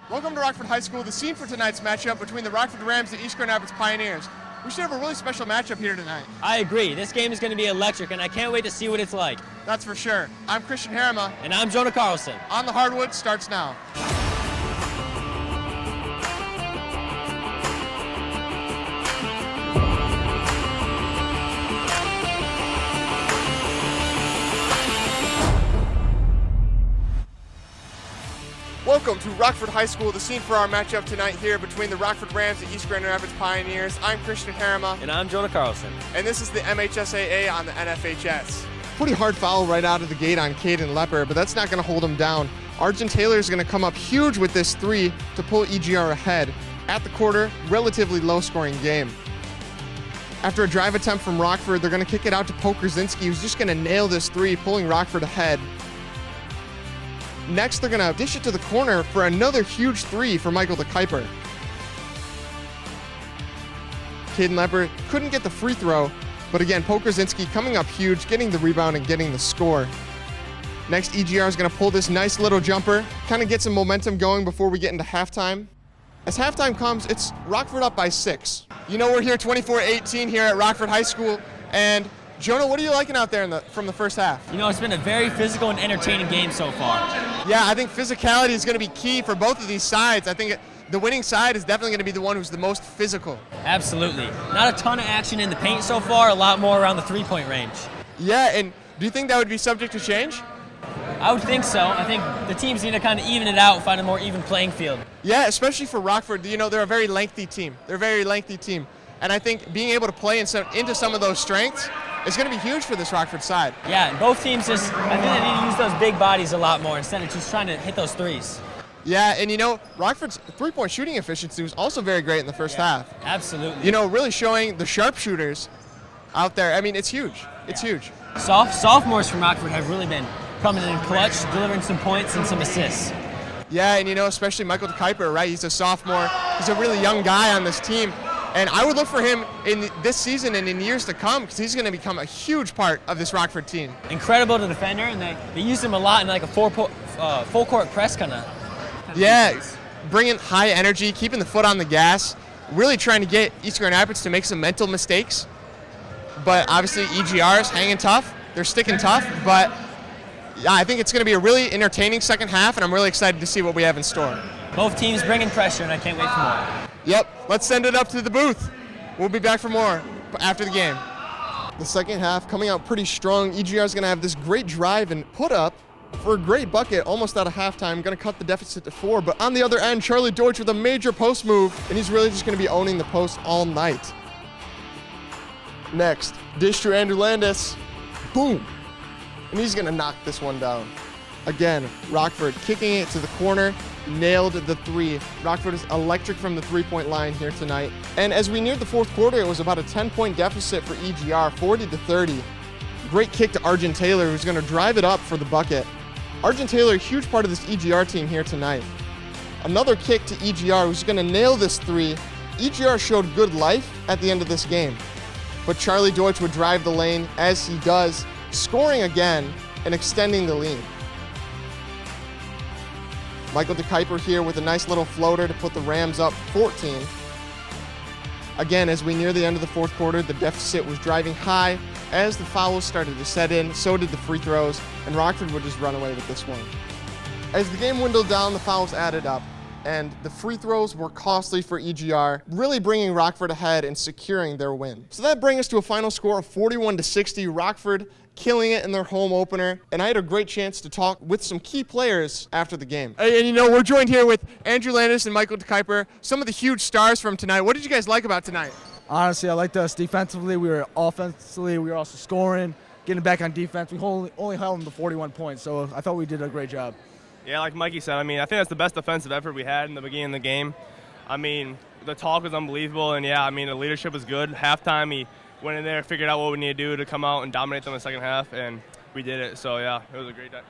Welcome to Rockford High School, the scene for tonight's matchup between the Rockford Rams and East Grand Rapids Pioneers. We should have a really special matchup here tonight. I agree. This game is going to be electric, and I can't wait to see what it's like. That's for sure. I'm Christian Herrema. And I'm Jonah Carlson. On the Hardwood starts now. Welcome to Rockford High School, the scene for our matchup tonight here between the Rockford Rams and East Grand Rapids Pioneers. I'm Christian Herrema. And I'm Jonah Carlson. And this is the MHSAA on the NFHS. Pretty hard foul right out of the gate on Caden Lepper, but that's not going to hold him down. Arjun Taylor is going to come up huge with this three to pull EGR ahead. At the quarter, relatively low-scoring game. After a drive attempt from Rockford, they're going to kick it out to Pokerzinski, who's just going to nail this three, pulling Rockford ahead. Next, they're going to dish it to the corner for another huge three for Michael DeKuyper. Caden Lepper couldn't get the free throw, but again, Pokerzinski coming up huge, getting the rebound and getting the score. Next, EGR is going to pull this nice little jumper, kind of get some momentum going before we get into halftime. As halftime comes, it's Rockford up by 6. You know, we're here 24-18 here at Rockford High School, and Jonah, what are you liking out there from the first half? You know, it's been a very physical and entertaining game so far. Yeah, I think physicality is going to be key for both of these sides. I think the winning side is definitely going to be the one who's the most physical. Absolutely. Not a ton of action in the paint so far, a lot more around the three-point range. Yeah, and do you think that would be subject to change? I would think so. I think the teams need to kind of even it out, find a more even playing field. Yeah, especially for Rockford. You know, they're a very lengthy team. And I think being able to play into some of those strengths is going to be huge for this Rockford side. Yeah, and both teams I think they need to use those big bodies a lot more instead of just trying to hit those threes. Yeah, and you know, Rockford's three-point shooting efficiency was also very great in the first half. Absolutely. You know, really showing the sharpshooters out there. I mean, it's huge. It's huge. Sophomores from Rockford have really been coming in clutch, delivering some points and some assists. Yeah, and you know, especially Michael DeKuyper, right? He's a sophomore. He's a really young guy on this team. And I would look for him in this season and in years to come because he's going to become a huge part of this Rockford team. Incredible to defender, and they use him a lot in like a full court press kind of. Yeah, bringing high energy, keeping the foot on the gas, really trying to get East Grand Rapids to make some mental mistakes. But obviously EGR is hanging tough. They're sticking tough. But yeah, I think it's going to be a really entertaining second half, and I'm really excited to see what we have in store. Both teams bringing pressure, and I can't wait for more. Yep, let's send it up to the booth. We'll be back for more after the game. The second half coming out pretty strong. EGR is going to have this great drive and put up for a great bucket almost out of halftime. Going to cut the deficit to 4. But on the other end, Charlie Deutsch with a major post move, and he's really just going to be owning the post all night. Next, dish to Andrew Landis. Boom. And he's going to knock this one down. Again, Rockford kicking it to the corner. Nailed the three. Rockford is electric from the three-point line here tonight. And as we neared the fourth quarter, it was about a 10-point deficit for EGR, 40-30. Great kick to Arjun Taylor, who's going to drive it up for the bucket. Arjun Taylor, a huge part of this EGR team here tonight. Another kick to EGR, who's going to nail this three. EGR showed good life at the end of this game. But Charlie Deutsch would drive the lane, as he does, scoring again and extending the lead. Michael DeKuyper here with a nice little floater to put the Rams up 14. Again, as we near the end of the fourth quarter, the deficit was driving high. As the fouls started to set in, so did the free throws, and Rockford would just run away with this one. As the game dwindled down, the fouls added up, and the free throws were costly for EGR, really bringing Rockford ahead and securing their win. So that brings us to a final score of 41-60. Rockford killing it in their home opener, and I had a great chance to talk with some key players after the game. And you know, we're joined here with Andrew Landis and Michael DeKuyper, some of the huge stars from tonight. What did you guys like about tonight? Honestly, I liked us defensively. We were offensively. We were also scoring, getting back on defense. We only held them to 41 points, so I thought we did a great job. Yeah, like Mikey said, I mean, I think that's the best defensive effort we had in the beginning of the game. I mean, the talk was unbelievable, and yeah, I mean, the leadership was good. Halftime, he went in there, figured out what we need to do to come out and dominate them in the second half, and we did it. So, yeah, it was a great time.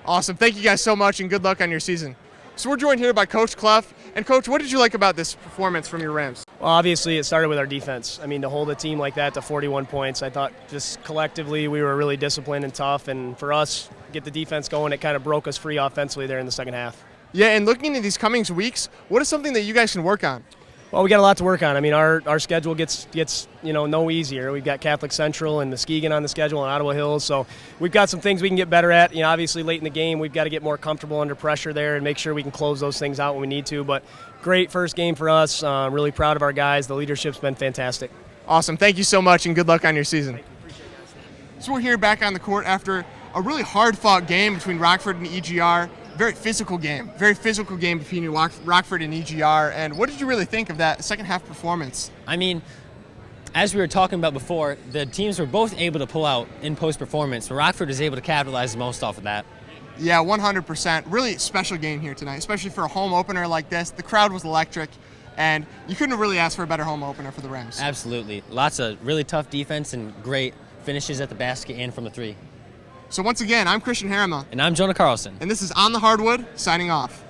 Awesome. Thank you guys so much, and good luck on your season. So we're joined here by Coach Clough. And, Coach, what did you like about this performance from your Rams? Well, obviously, it started with our defense. I mean, to hold a team like that to 41 points, I thought just collectively we were really disciplined and tough. And for us, get the defense going, it kind of broke us free offensively there in the second half. Yeah, and looking into these coming weeks, what is something that you guys can work on? Well, we got a lot to work on. I mean, our schedule gets no easier. We've got Catholic Central and Muskegon on the schedule and Ottawa Hills, so we've got some things we can get better at. Obviously late in the game, we've got to get more comfortable under pressure there and make sure we can close those things out when we need to. But great first game for us. Really proud of our guys. The leadership's been fantastic. Awesome. Thank you so much, and good luck on your season. So we're here back on the court after a really hard-fought game between Rockford and EGR. Very physical game between Rockford and EGR. And what did you really think of that second half performance? I mean, as we were talking about before, the teams were both able to pull out in post-performance, but Rockford was able to capitalize the most off of that. Yeah, 100%. Really special game here tonight, especially for a home opener like this. The crowd was electric, and you couldn't really ask for a better home opener for the Rams. Absolutely. Lots of really tough defense and great finishes at the basket and from the three. So once again, I'm Christian Herrema. And I'm Jonah Carlson. And this is On the Hardwood, signing off.